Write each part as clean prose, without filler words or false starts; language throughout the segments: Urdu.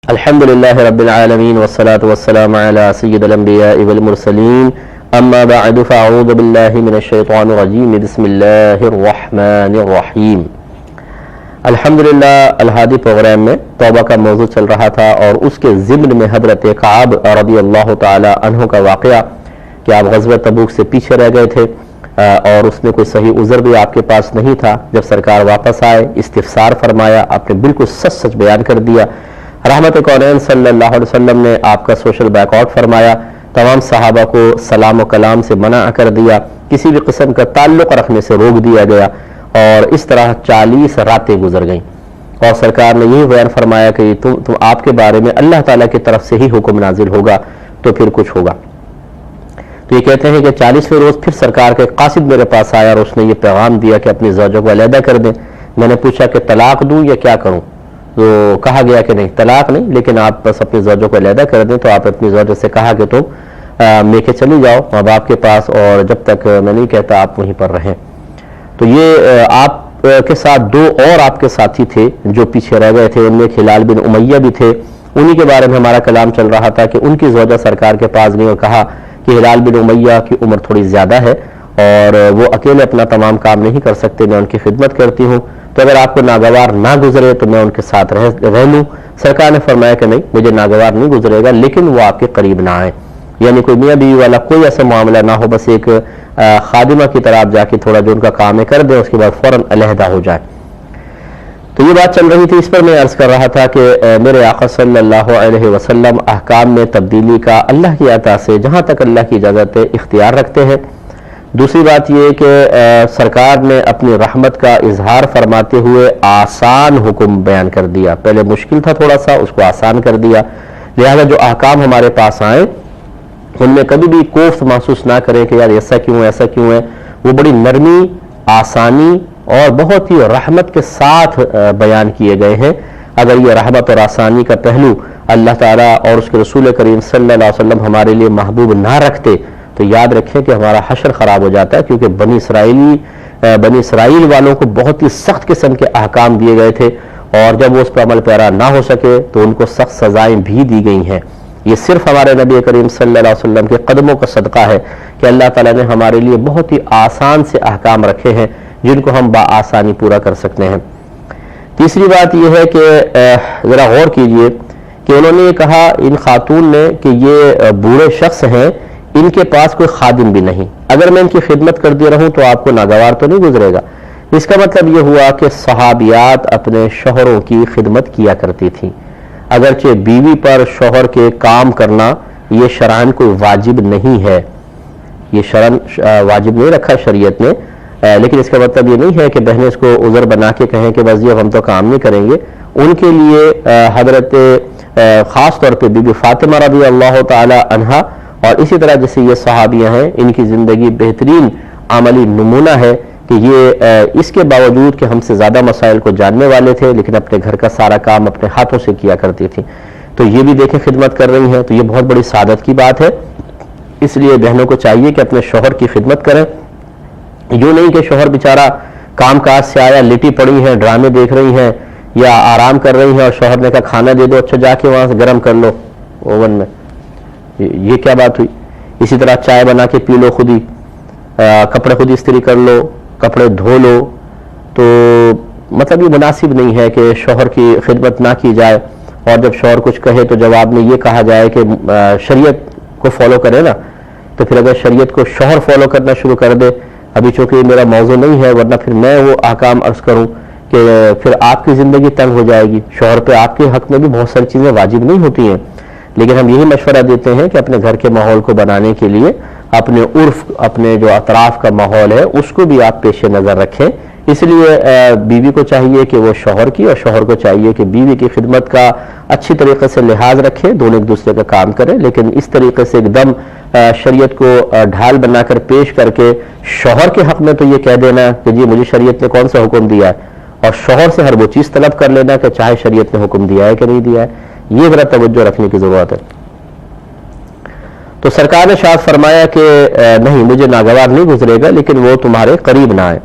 الحمدللہ رب العالمین والصلاة والسلام علی سید الانبیاء والمرسلین اما بعد فاعوذ باللہ من الشیطان الرجیم بسم اللہ الرحمن الرحیم۔ الحمدللہ الہادی پروگرام میں توبہ کا موضوع چل رہا تھا اور اس کے ضمن میں حضرت کعب رضی اللہ تعالی عنہ کا واقعہ کہ آپ غزوہ تبوک سے پیچھے رہ گئے تھے اور اس میں کوئی صحیح عذر بھی آپ کے پاس نہیں تھا۔ جب سرکار واپس آئے استفسار فرمایا، آپ نے بالکل سچ سچ بیان کر دیا۔ رحمت کونین صلی اللہ علیہ وسلم نے آپ کا سوشل بیک آؤٹ فرمایا، تمام صحابہ کو سلام و کلام سے منع کر دیا، کسی بھی قسم کا تعلق رکھنے سے روک دیا گیا اور اس طرح 40 راتیں گزر گئیں اور سرکار نے یہی بیان فرمایا کہ تم آپ کے بارے میں اللہ تعالیٰ کی طرف سے ہی حکم نازل ہوگا تو پھر کچھ ہوگا۔ تو یہ کہتے ہیں کہ 40ویں روز پھر سرکار کے قاصد میرے پاس آیا اور اس نے یہ پیغام دیا کہ اپنی زوجوں کو علیحدہ کر دیں۔ میں نے پوچھا کہ طلاق دوں یا کیا کروں، تو کہا گیا کہ نہیں طلاق نہیں، لیکن آپ بس اپنی زوجوں کو علیحدہ کر دیں۔ تو آپ اپنی زوجوں سے کہا کہ تم میکے چلی جاؤ ماں باپ کے پاس اور جب تک میں نہیں کہتا آپ وہیں پر رہیں۔ تو یہ آپ کے ساتھ دو اور آپ کے ساتھی تھے جو پیچھے رہ گئے تھے، ان میں ہلال بن امیہ بھی تھے، انہی کے بارے میں ہمارا کلام چل رہا تھا کہ ان کی زوجہ سرکار کے پاس گئی اور کہا کہ ہلال بن امیہ کی عمر تھوڑی زیادہ ہے اور وہ اکیلے اپنا تمام کام نہیں کر سکتے، میں ان کی خدمت کرتی ہوں، تو اگر آپ کو ناگوار نہ گزرے تو میں ان کے ساتھ رہ لوں۔ سرکار نے فرمایا کہ نہیں، مجھے ناگوار نہیں گزرے گا لیکن وہ آپ کے قریب نہ آئے، یعنی کوئی میاں بیوی والا کوئی ایسا معاملہ نہ ہو، بس ایک خادمہ کی طرح آپ جا کے تھوڑا جو ان کا کام ہے کر دیں، اس کے بعد فوراً علیحدہ ہو جائے۔ تو یہ بات چل رہی تھی، اس پر میں عرض کر رہا تھا کہ میرے آقا صلی اللہ علیہ وسلم احکام میں تبدیلی کا اللہ کی عطا سے جہاں تک اللہ کی اجازت ہے اختیار رکھتے ہیں۔ دوسری بات یہ کہ سرکار نے اپنی رحمت کا اظہار فرماتے ہوئے آسان حکم بیان کر دیا، پہلے مشکل تھا تھوڑا سا، اس کو آسان کر دیا، لہذا جو احکام ہمارے پاس آئیں ان میں کبھی بھی کوفت محسوس نہ کریں کہ یار ایسا کیوں ہے ایسا کیوں ہے، وہ بڑی نرمی، آسانی اور بہت ہی رحمت کے ساتھ بیان کیے گئے ہیں۔ اگر یہ رحمت اور آسانی کا پہلو اللہ تعالیٰ اور اس کے رسول کریم صلی اللہ علیہ وسلم ہمارے لیے محبوب نہ رکھتے تو یاد رکھیں کہ ہمارا حشر خراب ہو جاتا ہے، کیونکہ بنی اسرائیل والوں کو بہت ہی سخت قسم کے احکام دیے گئے تھے اور جب وہ اس پر عمل پیرا نہ ہو سکے تو ان کو سخت سزائیں بھی دی گئی ہیں۔ یہ صرف ہمارے نبی کریم صلی اللہ علیہ وسلم کے قدموں کا صدقہ ہے کہ اللہ تعالیٰ نے ہمارے لیے بہت ہی آسان سے احکام رکھے ہیں جن کو ہم بآسانی پورا کر سکتے ہیں۔ تیسری بات یہ ہے کہ ذرا غور کیجئے کہ انہوں نے یہ کہا ان خاتون نے کہ یہ بوڑھے شخص ہیں، ان کے پاس کوئی خادم بھی نہیں، اگر میں ان کی خدمت کرتی رہوں تو آپ کو ناگوار تو نہیں گزرے گا۔ اس کا مطلب یہ ہوا کہ صحابیات اپنے شوہروں کی خدمت کیا کرتی تھیں، اگرچہ بیوی پر شوہر کے کام کرنا یہ شرعاً کوئی واجب نہیں ہے، یہ شرعاً واجب نہیں رکھا شریعت نے، لیکن اس کا مطلب یہ نہیں ہے کہ بہنیں اس کو عذر بنا کے کہیں کہ بس یہ ہم تو کام نہیں کریں گے۔ ان کے لیے حضرت خاص طور پہ بی بی فاطمہ رضی اللہ تعالی عنہا اور اسی طرح جیسے یہ صحابیہ ہیں، ان کی زندگی بہترین عملی نمونہ ہے کہ یہ اس کے باوجود کہ ہم سے زیادہ مسائل کو جاننے والے تھے لیکن اپنے گھر کا سارا کام اپنے ہاتھوں سے کیا کرتی تھی۔ تو یہ بھی دیکھیں خدمت کر رہی ہیں، تو یہ بہت بڑی سعادت کی بات ہے۔ اس لیے بہنوں کو چاہیے کہ اپنے شوہر کی خدمت کریں، یوں نہیں کہ شوہر بیچارہ کام کاج سے آیا لیٹی پڑی ہیں، ڈرامے دیکھ رہی ہیں یا آرام کر رہی ہیں اور شوہر نے کہا کھانا دے دو، اچھا جا کے وہاں سے گرم کر لو اوون میں، یہ کیا بات ہوئی؟ اسی طرح چائے بنا کے پی لو خود ہی، کپڑے خود استری کر لو، کپڑے دھو لو، تو مطلب یہ مناسب نہیں ہے کہ شوہر کی خدمت نہ کی جائے اور جب شوہر کچھ کہے تو جواب میں یہ کہا جائے کہ شریعت کو فالو کرے نا، تو پھر اگر شریعت کو شوہر فالو کرنا شروع کر دے، ابھی چونکہ یہ میرا موضوع نہیں ہے ورنہ پھر میں وہ احکام عرض کروں کہ پھر آپ کی زندگی تنگ ہو جائے گی، شوہر پہ آپ کے حق میں بھی بہت ساری چیزیں واجب نہیں ہوتی ہیں، لیکن ہم یہی مشورہ دیتے ہیں کہ اپنے گھر کے ماحول کو بنانے کے لیے اپنے عرف، اپنے جو اطراف کا ماحول ہے اس کو بھی آپ پیش نظر رکھیں۔ اس لیے بیوی کو چاہیے کہ وہ شوہر کی اور شوہر کو چاہیے کہ بیوی کی خدمت کا اچھی طریقے سے لحاظ رکھے، دونوں ایک دوسرے کا کام کریں، لیکن اس طریقے سے ایک دم شریعت کو ڈھال بنا کر پیش کر کے شوہر کے حق میں تو یہ کہہ دینا کہ جی مجھے شریعت نے کون سا حکم دیا ہے، اور شوہر سے ہر وہ چیز طلب کر لینا کہ چاہے شریعت نے حکم دیا ہے کہ نہیں دیا ہے، یہ ذرا توجہ رکھنے کی ضرورت ہے۔ تو سرکار نے شاد فرمایا کہ نہیں مجھے ناگوار نہیں گزرے گا لیکن وہ تمہارے قریب نہ آئے۔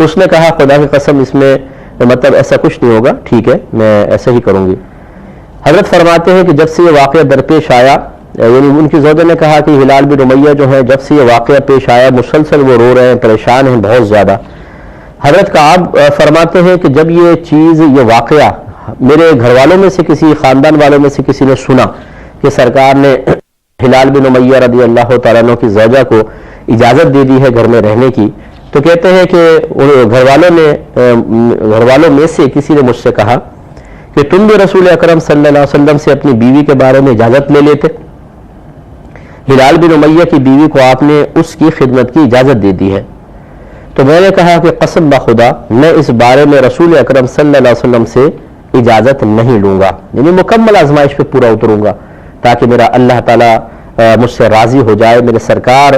اس نے کہا خدا کی قسم اس میں مطلب ایسا کچھ نہیں ہوگا، ٹھیک ہے میں ایسا ہی کروں گی۔ حضرت فرماتے ہیں کہ جب سے یہ واقعہ درپیش آیا، یعنی ان کی زوجہ نے کہا کہ ہلال بن امیہ جو ہے جب سے یہ واقعہ پیش آیا مسلسل وہ رو رہے ہیں، پریشان ہیں بہت زیادہ۔ حضرت کعب فرماتے ہیں کہ جب یہ چیز، یہ واقعہ میرے گھر والوں میں سے کسی، خاندان والوں میں سے کسی نے سنا کہ سرکار نے ہلال بن امیہ رضی اللہ تعالیٰ عنہ کی زوجہ کو اجازت دے دی ہے گھر میں رہنے کی، تو کہتے ہیں کہ گھر والوں میں سے کسی نے مجھ سے کہا کہ تم بھی رسول اکرم صلی اللہ علیہ وسلم سے اپنی بیوی کے بارے میں اجازت لے لیتے۔ ہلال بن امیہ کی بیوی کو آپ نے اس کی خدمت کی اجازت دے دی ہے۔ تو میں نے کہا کہ قسم بخدا میں اس بارے میں رسول اکرم صلی اللہ علیہ وسلم سے اجازت نہیں لوں گا، یعنی مکمل آزمائش پہ پورا اتروں گا تاکہ میرا اللہ تعالیٰ مجھ سے راضی ہو جائے، میرے سرکار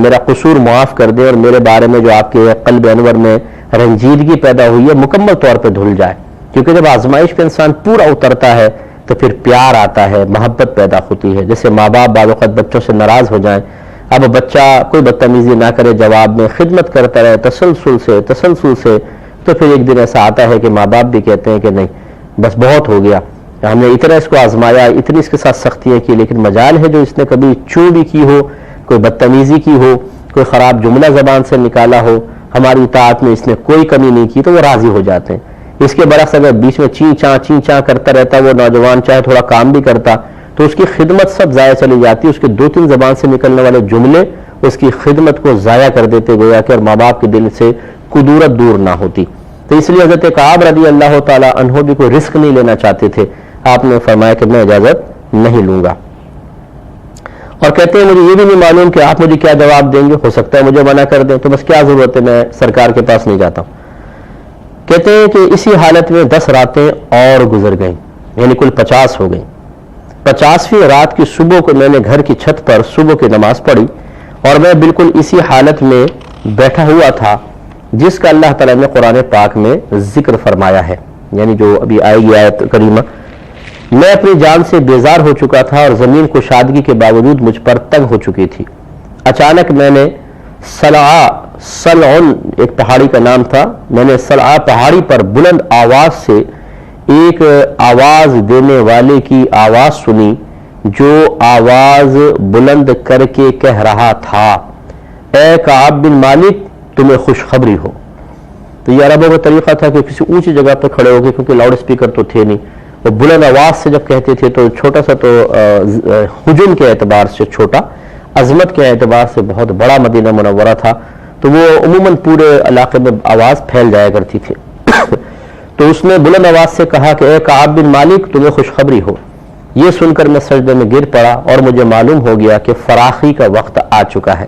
میرا قصور معاف کر دے اور میرے بارے میں جو آپ کے قلب انور میں رنجیدگی پیدا ہوئی ہے مکمل طور پہ دھل جائے۔ کیونکہ جب آزمائش پہ انسان پورا اترتا ہے تو پھر پیار آتا ہے، محبت پیدا ہوتی ہے۔ جیسے ماں باپ بعض اوقات بچوں سے ناراض ہو جائیں، اب بچہ کوئی بدتمیزی نہ کرے، جواب میں خدمت کرتا رہے تسلسل سے، تو پھر ایک دن ایسا آتا ہے کہ ماں باپ بھی کہتے ہیں کہ نہیں بس بہت ہو گیا، ہم نے اتنا اس کو آزمایا، اتنی اس کے ساتھ سختیاں کی، لیکن مجال ہے جو اس نے کبھی چوں بھی کی ہو، کوئی بدتمیزی کی ہو، کوئی خراب جملہ زبان سے نکالا ہو، ہماری اطاعت میں اس نے کوئی کمی نہیں کی، تو وہ راضی ہو جاتے ہیں۔ اس کے برعکس اگر بیچ میں چین چاں کرتا رہتا وہ نوجوان، چاہے تھوڑا کام بھی کرتا، تو اس کی خدمت سب ضائع چلی جاتی، اس کے 2-3 زبان سے نکلنے والے جملے اس کی خدمت کو ضائع کر دیتے، گویا کہ اور ماں باپ کے دل سے قدورت دور نہ ہوتی۔ تو اس لیے حضرت کعب رضی اللہ تعالی عنہ بھی کوئی رسک نہیں لینا چاہتے تھے، آپ نے فرمایا کہ میں اجازت نہیں لوں گا۔ اور کہتے ہیں مجھے یہ بھی نہیں معلوم کہ آپ مجھے کیا جواب دیں گے، ہو سکتا ہے مجھے منع کر دیں، تو بس کیا ضرورت ہے، میں سرکار کے پاس نہیں جاتا ہوں۔ کہتے ہیں کہ اسی حالت میں 10 راتیں اور گزر گئیں، یعنی کل 50 ہو گئیں۔ 50ویں رات کی صبح کو میں نے گھر کی چھت پر صبح کی نماز پڑھی، اور میں بالکل اسی حالت میں بیٹھا ہوا تھا جس کا اللہ تعالیٰ نے قرآن پاک میں ذکر فرمایا ہے، یعنی جو ابھی آئے گی آیت کریمہ۔ میں اپنی جان سے بیزار ہو چکا تھا اور زمین کشادگی کے باوجود مجھ پر تنگ ہو چکی تھی۔ اچانک میں نے سلعن ایک پہاڑی کا نام تھا، میں نے سلعہ پہاڑی پر بلند آواز سے ایک آواز دینے والے کی آواز سنی جو آواز بلند کر کے کہہ رہا تھا، اے کعب بن مالک تمہیں خوشخبری ہو۔ تو یہ عربوں کا طریقہ تھا کہ کسی اونچی جگہ پہ کھڑے ہو گئے، کیونکہ لاؤڈ اسپیکر تو تھے نہیں، وہ بلند آواز سے جب کہتے تھے تو چھوٹا سا تو حجم کے اعتبار سے چھوٹا، عظمت کے اعتبار سے بہت بڑا مدینہ منورہ تھا، تو وہ عموماً پورے علاقے میں آواز پھیل جایا کرتی تھی۔ تو اس نے بلند آواز سے کہا کہ اے کعب بن مالک تمہیں خوشخبری ہو۔ یہ سن کر میں سجدے میں گر پڑا اور مجھے معلوم ہو گیا کہ فراخی کا وقت آ چکا ہے۔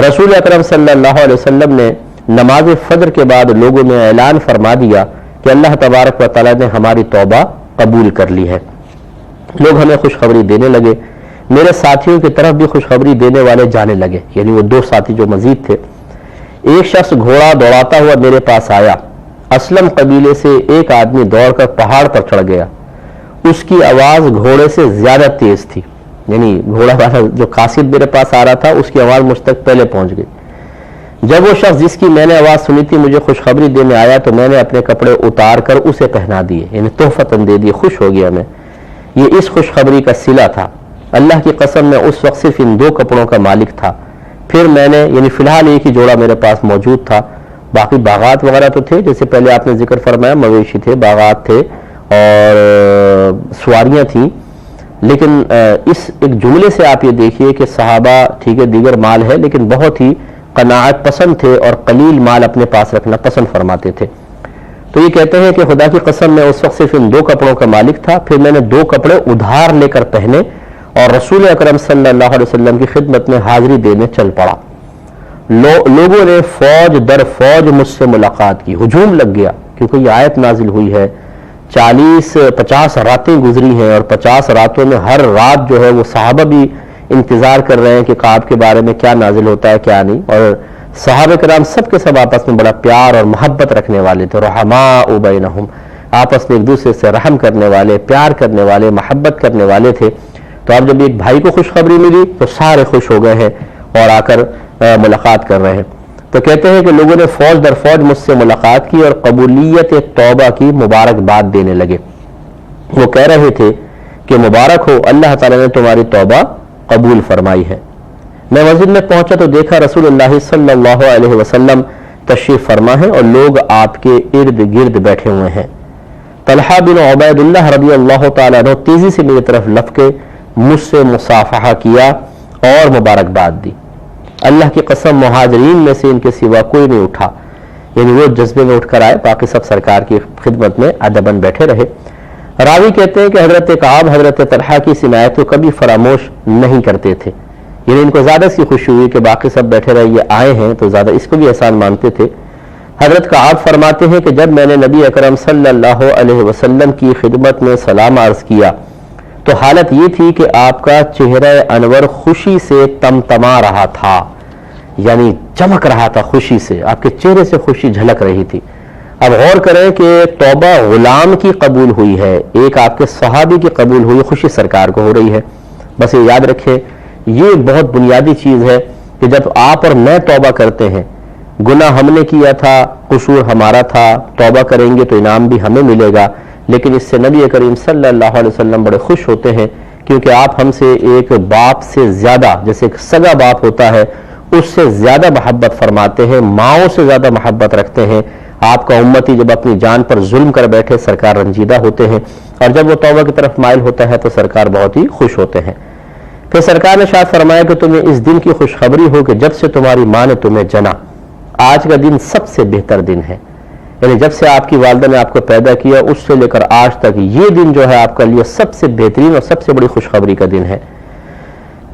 رسول اکرم صلی اللہ علیہ وسلم نے نماز فجر کے بعد لوگوں میں اعلان فرما دیا کہ اللہ تبارک و تعالیٰ نے ہماری توبہ قبول کر لی ہے۔ لوگ ہمیں خوشخبری دینے لگے، میرے ساتھیوں کی طرف بھی خوشخبری دینے والے جانے لگے، یعنی وہ 2 ساتھی جو مزید تھے۔ ایک شخص گھوڑا دوڑاتا ہوا میرے پاس آیا، اسلم قبیلے سے ایک آدمی دوڑ کر پہاڑ پر چڑھ گیا، اس کی آواز گھوڑے سے زیادہ تیز تھی، یعنی گھوڑا والا جو قاصد میرے پاس آ رہا تھا اس کی آواز مجھ تک پہلے پہنچ گئی۔ جب وہ شخص جس کی میں نے آواز سنی تھی مجھے خوشخبری دینے آیا تو میں نے اپنے کپڑے اتار کر اسے پہنا دیے، یعنی تحفتاً دے دیے، خوش ہو گیا میں۔ یہ اس خوشخبری کا صلہ تھا۔ اللہ کی قسم میں اس وقت صرف ان 2 کپڑوں کا مالک تھا۔ پھر میں نے، یعنی فی الحال ایک ہی جوڑا میرے پاس موجود تھا، باقی باغات وغیرہ تو تھے، جیسے پہلے آپ نے ذکر فرمایا، مویشی تھے، باغات تھے اور سواریاں تھیں، لیکن اس ایک جملے سے آپ یہ دیکھیے کہ صحابہ ٹھیک ہے دیگر مال ہے لیکن بہت ہی قناعت پسند تھے اور قلیل مال اپنے پاس رکھنا پسند فرماتے تھے۔ تو یہ کہتے ہیں کہ خدا کی قسم میں اس وقت صرف ان 2 کپڑوں کا مالک تھا، پھر میں نے 2 کپڑے ادھار لے کر پہنے اور رسول اکرم صلی اللہ علیہ وسلم کی خدمت میں حاضری دینے چل پڑا۔ لوگوں نے فوج در فوج مجھ سے ملاقات کی، ہجوم لگ گیا، کیونکہ یہ آیت نازل ہوئی ہے، 50 راتیں گزری ہیں اور 50 راتوں میں ہر رات جو ہے وہ صحابہ بھی انتظار کر رہے ہیں کہ کعب کے بارے میں کیا نازل ہوتا ہے کیا نہیں، اور صحابہ کرام سب کے سب آپس میں بڑا پیار اور محبت رکھنے والے تھے، رحماء بینہم، آپس میں ایک دوسرے سے رحم کرنے والے، پیار کرنے والے، محبت کرنے والے تھے۔ تو اب جب ایک بھائی کو خوشخبری ملی تو سارے خوش ہو گئے ہیں اور آ کر ملاقات کر رہے ہیں۔ تو کہتے ہیں کہ لوگوں نے فوج در فوج مجھ سے ملاقات کی اور قبولیت توبہ کی مبارکباد دینے لگے۔ وہ کہہ رہے تھے کہ مبارک ہو، اللہ تعالیٰ نے تمہاری توبہ قبول فرمائی ہے۔ میں مسجد میں پہنچا تو دیکھا رسول اللہ صلی اللہ علیہ وسلم تشریف فرما ہے اور لوگ آپ کے ارد گرد بیٹھے ہوئے ہیں۔ طلحہ بن عبید اللہ رضی اللہ تعالیٰ عنہ تیزی سے میری طرف لپکے، مجھ سے مصافحہ کیا اور مبارکباد دی۔ اللہ کی قسم مہاجرین میں سے ان کے سوا کوئی نہیں اٹھا، یعنی وہ جذبے میں اٹھ کر آئے، باقی سب سرکار کی خدمت میں ادباً بیٹھے رہے۔ راوی کہتے ہیں کہ حضرت کعب حضرت طلحہ کی اس عنایت کو کبھی فراموش نہیں کرتے تھے، یعنی ان کو زیادہ سی خوشی ہوئی کہ باقی سب بیٹھے رہے، یہ آئے ہیں تو زیادہ اس کو بھی احسان مانتے تھے۔ حضرت کعب فرماتے ہیں کہ جب میں نے نبی اکرم صلی اللہ علیہ وسلم کی خدمت میں سلام عرض کیا تو حالت یہ تھی کہ آپ کا چہرہ انور خوشی سے تمتما رہا تھا، یعنی چمک رہا تھا خوشی سے، آپ کے چہرے سے خوشی جھلک رہی تھی۔ اب غور کریں کہ توبہ غلام کی قبول ہوئی ہے، ایک آپ کے صحابی کی قبول ہوئی، خوشی سرکار کو ہو رہی ہے۔ بس یہ یاد رکھیں، یہ بہت بنیادی چیز ہے کہ جب آپ اور میں توبہ کرتے ہیں، گناہ ہم نے کیا تھا، قصور ہمارا تھا، توبہ کریں گے تو انعام بھی ہمیں ملے گا، لیکن اس سے نبی کریم صلی اللہ علیہ وسلم بڑے خوش ہوتے ہیں، کیونکہ آپ ہم سے ایک باپ سے زیادہ، جیسے ایک سگا باپ ہوتا ہے اس سے زیادہ محبت فرماتے ہیں، ماؤں سے زیادہ محبت رکھتے ہیں۔ آپ کا امتی جب اپنی جان پر ظلم کر بیٹھے سرکار رنجیدہ ہوتے ہیں، اور جب وہ توبہ کی طرف مائل ہوتا ہے تو سرکار بہت ہی خوش ہوتے ہیں۔ پھر سرکار نے شاد فرمایا کہ تمہیں اس دن کی خوشخبری ہو کہ جب سے تمہاری ماں نے تمہیں جنا، آج کا دن سب سے بہتر دن ہے، یعنی جب سے آپ کی والدہ نے آپ کو پیدا کیا اس سے لے کر آج تک یہ دن جو ہے آپ کا لیے سب سے بہترین اور سب سے بڑی خوشخبری کا دن ہے۔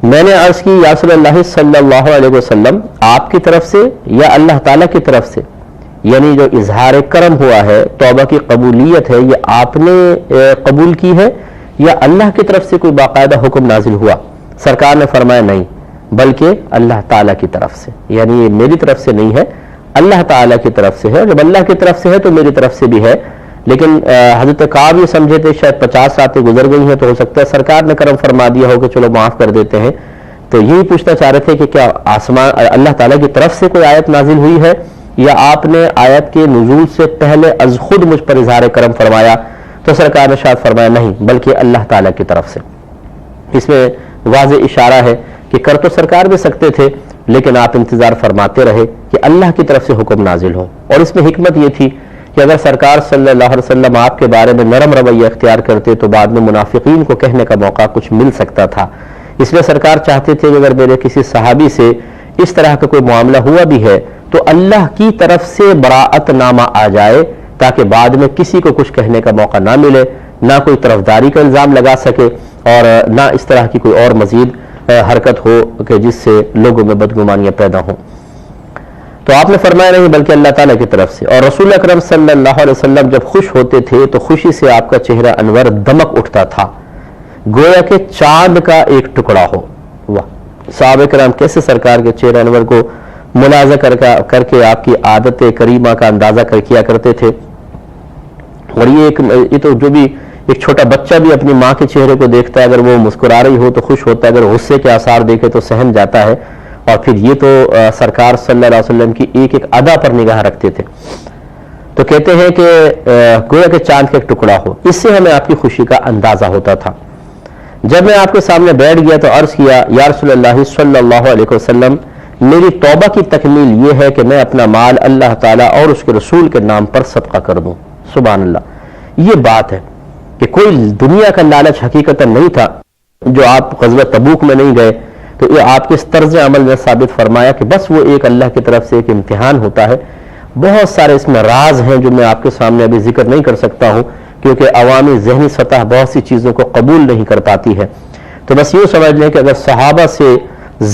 میں نے عرض کی یا رسول اللہ صلی اللہ علیہ وسلم، آپ کی طرف سے یا اللہ تعالیٰ کی طرف سے، یعنی جو اظہار کرم ہوا ہے، توبہ کی قبولیت ہے، یہ آپ نے قبول کی ہے یا اللہ کی طرف سے کوئی باقاعدہ حکم نازل ہوا؟ سرکار نے فرمایا نہیں، بلکہ اللہ تعالیٰ کی طرف سے، یعنی یہ میری طرف سے نہیں ہے، اللہ تعالیٰ کی طرف سے ہے۔ جب اللہ کی طرف سے ہے تو میری طرف سے بھی ہے۔ لیکن حضرت کعب یہ سمجھے تھے شاید 50 راتیں گزر گئی ہیں تو ہو سکتا ہے سرکار نے کرم فرما دیا ہو کہ چلو معاف کر دیتے ہیں، تو یہی پوچھنا چاہ رہے تھے کہ کیا آسمان اللہ تعالیٰ کی طرف سے کوئی آیت نازل ہوئی ہے یا آپ نے آیت کے نزول سے پہلے از خود مجھ پر اظہار کرم فرمایا؟ تو سرکار نے شاد فرمایا نہیں، بلکہ اللہ تعالیٰ کی طرف سے۔ اس میں واضح اشارہ ہے کہ کر تو سرکار بھی سکتے تھے، لیکن آپ انتظار فرماتے رہے کہ اللہ کی طرف سے حکم نازل ہو۔ اور اس میں حکمت یہ تھی کہ اگر سرکار صلی اللہ علیہ وسلم آپ کے بارے میں نرم رویہ اختیار کرتے تو بعد میں منافقین کو کہنے کا موقع کچھ مل سکتا تھا۔ اس لیے سرکار چاہتے تھے کہ اگر میرے کسی صحابی سے اس طرح کا کوئی معاملہ ہوا بھی ہے تو اللہ کی طرف سے براءت نامہ آ جائے، تاکہ بعد میں کسی کو کچھ کہنے کا موقع نہ ملے، نہ کوئی طرفداری کا الزام لگا سکے، اور نہ اس طرح کی کوئی اور مزید حرکت ہو کہ جس سے لوگوں میں بدگمانیاں پیدا ہوں۔ تو آپ نے فرمایا نہیں، بلکہ اللہ تعالیٰ کی طرف سے۔ اور رسول اکرم صلی اللہ علیہ وسلم جب خوش ہوتے تھے تو خوشی سے آپ کا چہرہ انور دمک اٹھتا تھا، گویا کہ چاند کا ایک ٹکڑا ہو۔ واہ، صحابہ کرام کیسے سرکار کے چہرہ انور کو ملاحظہ کر کے آپ کی عادت کریمہ کا اندازہ کیا کرتے تھے۔ اور یہ تو جو بھی ایک چھوٹا بچہ بھی اپنی ماں کے چہرے کو دیکھتا ہے، اگر وہ مسکرا رہی ہو تو خوش ہوتا ہے، اگر غصے کے آثار دیکھے تو سہم جاتا ہے۔ اور پھر یہ تو سرکار صلی اللہ علیہ وسلم کی ایک ایک ادا پر نگاہ رکھتے تھے۔ تو کہتے ہیں کہ گویا کہ چاند کا ایک ٹکڑا ہو، اس سے ہمیں آپ کی خوشی کا اندازہ ہوتا تھا۔ جب میں آپ کے سامنے بیٹھ گیا تو عرض کیا یا رسول اللہ صلی اللہ علیہ وسلم، میری توبہ کی تکمیل یہ ہے کہ میں اپنا مال اللہ تعالیٰ اور اس کے رسول کے نام پر صدقہ کر دوں۔ سبحان اللہ، یہ بات ہے کہ کوئی دنیا کا لالچ حقیقت نہیں تھا۔ جو آپ غزوہ تبوک میں نہیں گئے تو یہ آپ کے اس طرز عمل میں ثابت فرمایا کہ بس وہ ایک اللہ کی طرف سے ایک امتحان ہوتا ہے۔ بہت سارے اس میں راز ہیں جو میں آپ کے سامنے ابھی ذکر نہیں کر سکتا ہوں، کیونکہ عوامی ذہنی سطح بہت سی چیزوں کو قبول نہیں کر پاتی ہے۔ تو بس یہ سمجھ لیں کہ اگر صحابہ سے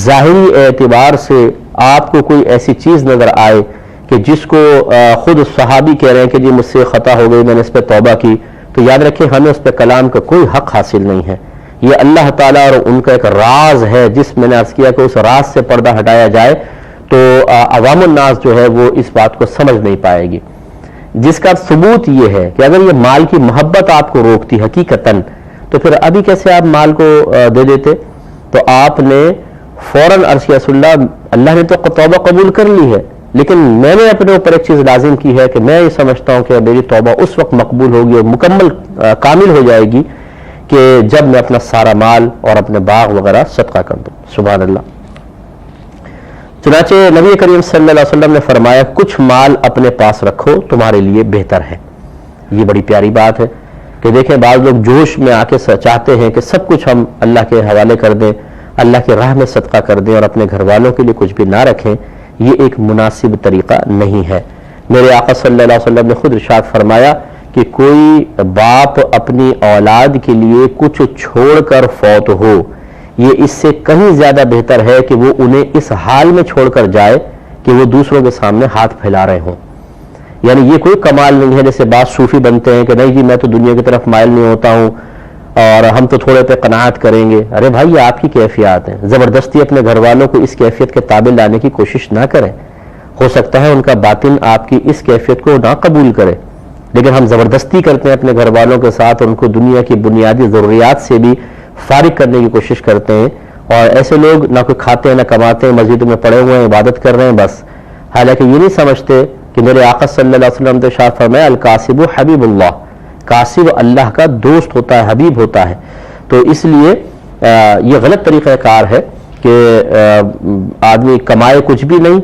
ظاہری اعتبار سے آپ کو کوئی ایسی چیز نظر آئے کہ جس کو خود صحابی کہہ رہے ہیں کہ جی مجھ سے خطا ہو گئی، میں نے اس پہ توبہ کی، تو یاد رکھیں ہمیں اس پہ کلام کا کوئی حق حاصل نہیں ہے۔ یہ اللہ تعالیٰ اور ان کا ایک راز ہے، جس میں نے عرض کیا کہ اس راز سے پردہ ہٹایا جائے تو عوام الناس جو ہے وہ اس بات کو سمجھ نہیں پائے گی۔ جس کا ثبوت یہ ہے کہ اگر یہ مال کی محبت آپ کو روکتی حقیقتاً، تو پھر ابھی کیسے آپ مال کو دے دیتے؟ تو آپ نے فوراً عرض کیا رسول اللہ نے تو توبہ قبول کر لی ہے، لیکن میں نے اپنے اوپر ایک چیز لازم کی ہے کہ میں یہ سمجھتا ہوں کہ میری توبہ اس وقت مقبول ہوگی اور مکمل کامل ہو جائے گی کہ جب میں اپنا سارا مال اور اپنے باغ وغیرہ صدقہ کر دوں. سبحان اللہ. چنانچہ نبی کریم صلی اللہ علیہ وسلم نے فرمایا کچھ مال اپنے پاس رکھو تمہارے لیے بہتر ہے. یہ بڑی پیاری بات ہے کہ دیکھیں بعض لوگ جوش میں آ کے چاہتے ہیں کہ سب کچھ ہم اللہ کے حوالے کر دیں, اللہ کی راہ میں صدقہ کر دیں اور اپنے گھر والوں کے لیے کچھ بھی نہ رکھیں. یہ ایک مناسب طریقہ نہیں ہے. میرے آقا صلی اللہ علیہ وسلم نے خود ارشاد فرمایا کہ کوئی باپ اپنی اولاد کے لیے کچھ چھوڑ کر فوت ہو, یہ اس سے کہیں زیادہ بہتر ہے کہ وہ انہیں اس حال میں چھوڑ کر جائے کہ وہ دوسروں کے سامنے ہاتھ پھیلا رہے ہوں. یعنی یہ کوئی کمال نہیں ہے جیسے بعض صوفی بنتے ہیں کہ نہیں جی میں تو دنیا کی طرف مائل نہیں ہوتا ہوں اور ہم تو تھوڑے پہ قناعت کریں گے. ارے بھائی یہ آپ کی کیفیات ہیں, زبردستی اپنے گھر والوں کو اس کیفیت کے تابع لانے کی کوشش نہ کریں. ہو سکتا ہے ان کا باطن آپ کی اس کیفیت کو نہ قبول کرے, لیکن ہم زبردستی کرتے ہیں اپنے گھر والوں کے ساتھ, ان کو دنیا کی بنیادی ضروریات سے بھی فارغ کرنے کی کوشش کرتے ہیں. اور ایسے لوگ نہ کوئی کھاتے ہیں نہ کماتے ہیں, مسجدوں میں پڑے ہوئے ہیں, عبادت کر رہے ہیں بس, حالانکہ یہ نہیں سمجھتے کہ میرے آقا صلی اللہ علیہ وسلم نے ارشاد فرمایا القاسب حبیب اللہ, قاسب اللہ کا دوست ہوتا ہے, حبیب ہوتا ہے. تو اس لیے یہ غلط طریقہ کار ہے کہ آدمی کمائے کچھ بھی نہیں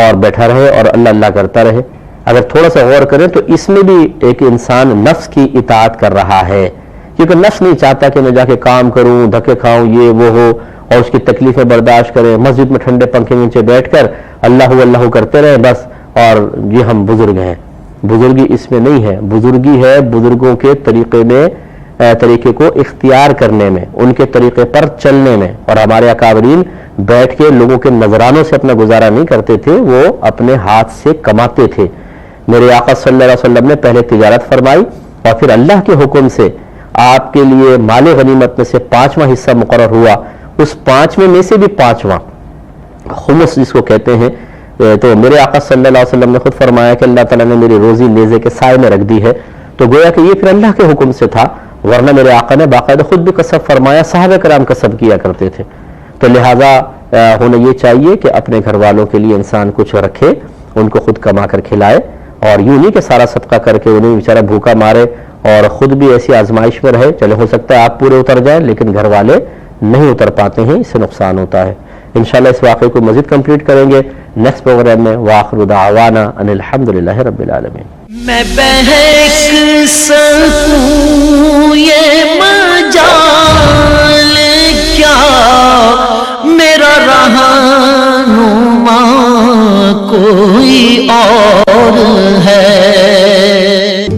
اور بیٹھا رہے اور اللہ اللہ کرتا رہے. اگر تھوڑا سا غور کریں تو اس میں بھی ایک انسان نفس کی اطاعت کر رہا ہے, کیونکہ نفس نہیں چاہتا کہ میں جا کے کام کروں, دھکے کھاؤں, یہ وہ ہو, اور اس کی تکلیفیں برداشت کریں, مسجد میں ٹھنڈے پنکھے نیچے بیٹھ کر اللہ اللہ کرتے رہے بس, اور یہ ہم بزرگ ہیں. بزرگی اس میں نہیں ہے, بزرگی ہے بزرگوں کے طریقے کو اختیار کرنے میں, ان کے طریقے پر چلنے میں. اور ہمارے اکابرین بیٹھ کے لوگوں کے نذرانوں سے اپنا گزارا نہیں کرتے تھے, وہ اپنے ہاتھ سے کماتے تھے. میرے آقا صلی اللہ علیہ وسلم نے پہلے تجارت فرمائی اور پھر اللہ کے حکم سے آپ کے لیے مال غنیمت میں سے 5واں حصہ مقرر ہوا. اس 5ویں میں سے بھی 5واں خمس جس کو کہتے ہیں, تو میرے آقا صلی اللہ علیہ وسلم نے خود فرمایا کہ اللہ تعالیٰ نے میری روزی نیزے کے سائے میں رکھ دی ہے. تو گویا کہ یہ پھر اللہ کے حکم سے تھا, ورنہ میرے آقا نے باقاعدہ خود بھی قصب فرمایا, صحابہ کرام قصب کیا کرتے تھے. تو لہٰذا ہونا یہ چاہیے کہ اپنے گھر والوں کے لیے انسان کچھ رکھے, ان کو خود کما کر کھلائے, اور یوں نہیں کہ سارا صدقہ کر کے انہیں بیچارہ بھوکا مارے اور خود بھی ایسی آزمائش میں رہے. چلے ہو سکتا ہے آپ پورے اتر جائیں لیکن گھر والے نہیں اتر پاتے ہیں, اس سے نقصان ہوتا ہے. انشاءاللہ اس واقعے کو مزید کمپلیٹ کریں گے نیکسٹ پروگرام میں. وآخر دعوانا ان الحمدللہ رب العالمین. میں بہک